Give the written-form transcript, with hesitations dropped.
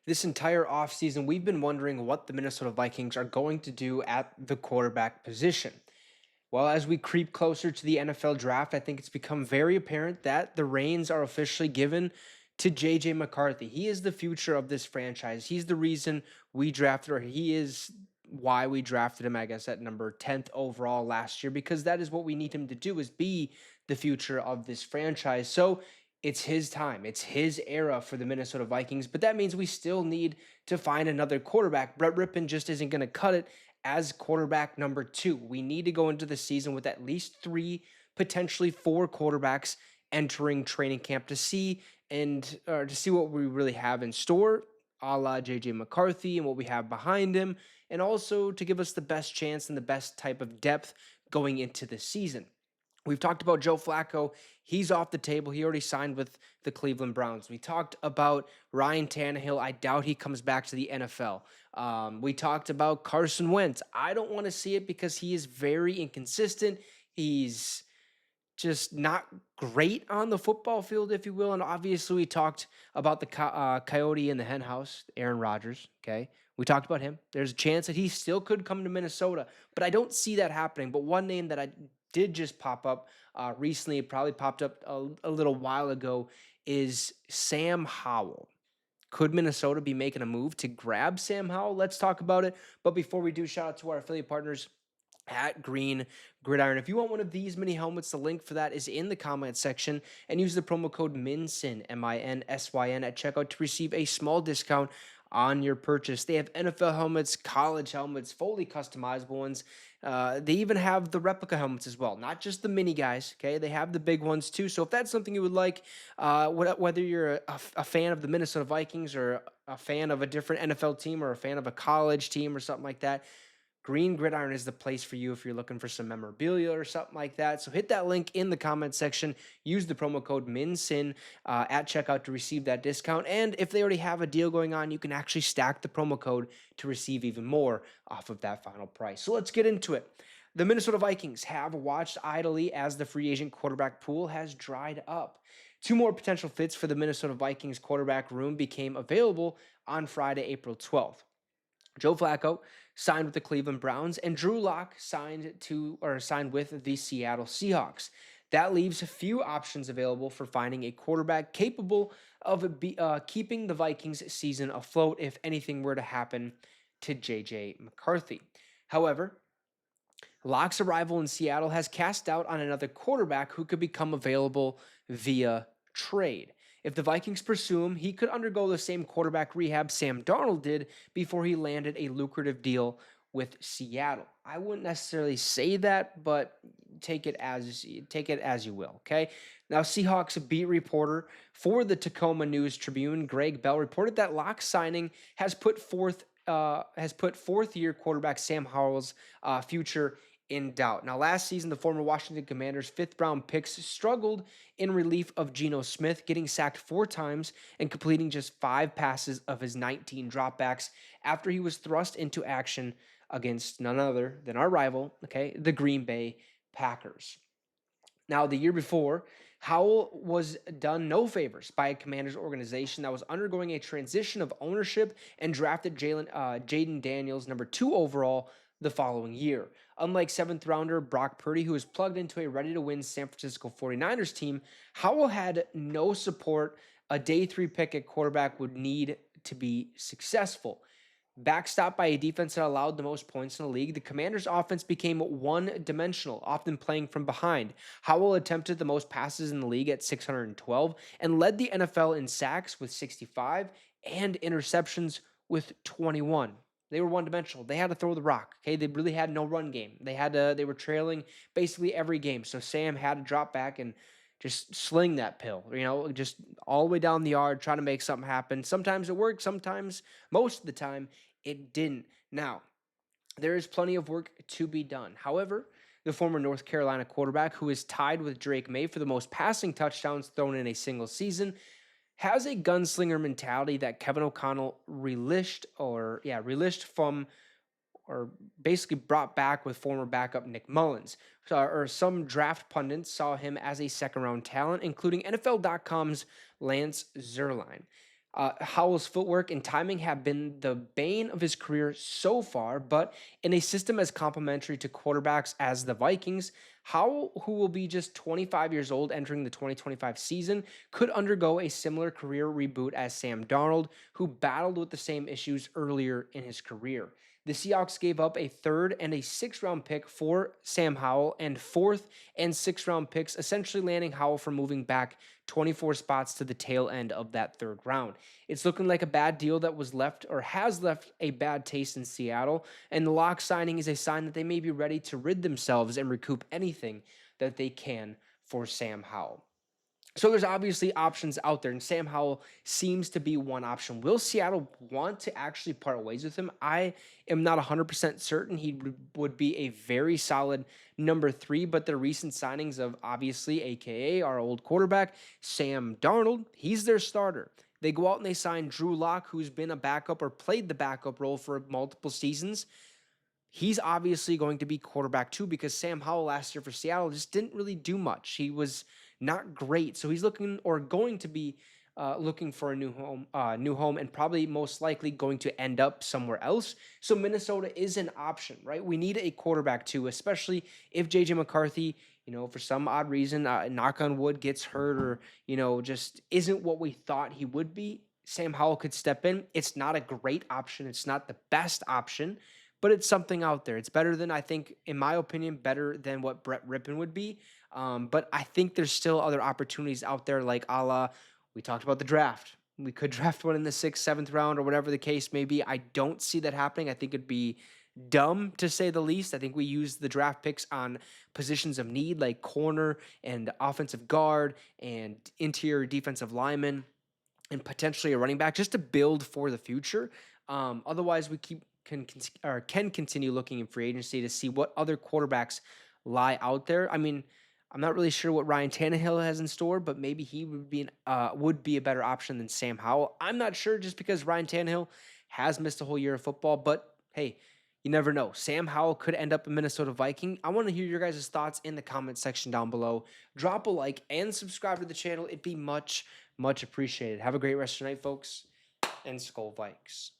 This entire offseason, we've been wondering what the Minnesota Vikings are going to do at the quarterback position. Well, as we creep closer to the NFL draft, I think it's become very apparent that the reins are officially given to JJ McCarthy. He is the future of this franchise. He's the reason we drafted, or he is why we drafted him, I guess, at number 10th overall last year, because that is what we need him to do, is be the future of this franchise. So it's his time. It's his era for the Minnesota Vikings, but that means we still need to find another quarterback. Brett Rippon just isn't going to cut it as quarterback number 2. We need to go into the season with at least 3, potentially 4 quarterbacks entering training camp to see what we really have in store, a la JJ McCarthy and what we have behind him, and also to give us the best chance and the best type of depth going into the season. We've talked about Joe Flacco. He's off the table. He already signed with the Cleveland Browns. We talked about Ryan Tannehill. I doubt he comes back to the NFL. We talked about Carson Wentz. I don't want to see it because he is very inconsistent. He's just not great on the football field, if you will. And obviously, we talked about the coyote in the hen house, Aaron Rodgers. Okay. We talked about him. There's a chance that he still could come to Minnesota, but I don't see that happening. But one name that I did just pop up recently, it probably popped up a little while ago, is Sam Howell. Could Minnesota be making a move to grab Sam Howell? Let's talk about it. But before we do, shout out to our affiliate partners at Green Gridiron. If you want one of these mini helmets, the link for that is in the comment section, and use the promo code MINSYN, MINSYN, at checkout to receive a small discount on your purchase. They have NFL helmets, college helmets, fully customizable ones. They even have the replica helmets as well, not just the mini guys. Okay, they have the big ones too. So if that's something you would like, whether you're a fan of the Minnesota Vikings or a fan of a different NFL team or a fan of a college team or something like that, Green Gridiron is the place for you if you're looking for some memorabilia or something like that. So hit that link in the comment section. Use the promo code MINSYN at checkout to receive that discount. And if they already have a deal going on, you can actually stack the promo code to receive even more off of that final price. So let's get into it. The Minnesota Vikings have watched idly as the free agent quarterback pool has dried up. 2 more potential fits for the Minnesota Vikings quarterback room became available on Friday, April 12th. Joe Flacco signed with the Cleveland Browns, and Drew Lock signed with the Seattle Seahawks. That leaves a few options available for finding a quarterback capable of keeping the Vikings season afloat if anything were to happen to JJ McCarthy. However, Lock's arrival in Seattle has cast doubt on another quarterback who could become available via trade. If the Vikings pursue him, he could undergo the same quarterback rehab Sam Darnold did before he landed a lucrative deal with Seattle. I wouldn't necessarily say that, but take it as you will. Okay. Now, Seahawks beat reporter for the Tacoma News Tribune, Greg Bell, reported that Lock's signing has put fourth-year quarterback Sam Howell's future in doubt. Now, last season, the former Washington Commanders' 5th-round picks struggled in relief of Geno Smith, getting sacked 4 times and completing just 5 passes of his 19 dropbacks after he was thrust into action against none other than our rival, okay, the Green Bay Packers. Now, the year before, Howell was done no favors by a Commanders organization that was undergoing a transition of ownership and drafted Jaden Daniels, number 2 overall, the following year. Unlike 7th rounder Brock Purdy, who was plugged into a ready-to-win San Francisco 49ers team, Howell had no support a day 3 pick at quarterback would need to be successful. Backstopped by a defense that allowed the most points in the league, the Commanders' offense became one-dimensional, often playing from behind. Howell attempted the most passes in the league at 612 and led the NFL in sacks with 65 and interceptions with 21. They were one-dimensional. They had to throw the rock. Okay, they really had no run game. They were trailing basically every game. So Sam had to drop back and just sling that pill, just all the way down the yard, trying to make something happen. Sometimes it worked. Sometimes, most of the time, it didn't. Now, there is plenty of work to be done. However, the former North Carolina quarterback, who is tied with Drake May for the most passing touchdowns thrown in a single season, has a gunslinger mentality that Kevin O'Connell relished from, or basically brought back with former backup Nick Mullins. Or some draft pundits saw him as a second-round talent, including NFL.com's Lance Zierlein. Howell's footwork and timing have been the bane of his career so far, but in a system as complementary to quarterbacks as the Vikings, Howell, who will be just 25 years old entering the 2025 season, could undergo a similar career reboot as Sam Darnold, who battled with the same issues earlier in his career. The Seahawks gave up a third and a sixth-round pick for Sam Howell and fourth and sixth-round picks, essentially landing Howell from moving back 24 spots to the tail end of that third round. It's looking like a bad deal that was left or has left a bad taste in Seattle, and the lock signing is a sign that they may be ready to rid themselves and recoup anything that they can for Sam Howell. So there's obviously options out there, and Sam Howell seems to be one option. Will Seattle want to actually part ways with him? I am not 100% certain. He would be a very solid number 3, but the recent signings of obviously, aka our old quarterback, Sam Darnold, he's their starter. They go out and they sign Drew Lock, who's been a backup or played the backup role for multiple seasons. He's obviously going to be quarterback too, because Sam Howell last year for Seattle just didn't really do much. He was not great. So he's looking or going to be looking for a new home, and probably most likely going to end up somewhere else. So Minnesota is an option, right? We need a quarterback too, especially if JJ McCarthy, for some odd reason, knock on wood, gets hurt, or just isn't what we thought he would be. Sam Howell could step in. It's not a great option. It's not the best option, but it's something out there. It's better than, I think, in my opinion, better than what Brett Rippon would be. But I think there's still other opportunities out there, like we talked about the draft. We could draft one in the 6th, 7th round, or whatever the case may be. I don't see that happening. I think it'd be dumb, to say the least. I think we use the draft picks on positions of need, like corner and offensive guard and interior defensive lineman and potentially a running back, just to build for the future. Otherwise, we can continue looking in free agency to see what other quarterbacks lie out there. I mean, I'm not really sure what Ryan Tannehill has in store, but maybe he would be a better option than Sam Howell. I'm not sure, just because Ryan Tannehill has missed a whole year of football, but hey, you never know. Sam Howell could end up a Minnesota Viking. I want to hear your guys' thoughts in the comment section down below. Drop a like and subscribe to the channel. It'd be much, much appreciated. Have a great rest of your night, folks, and Skol Vikes.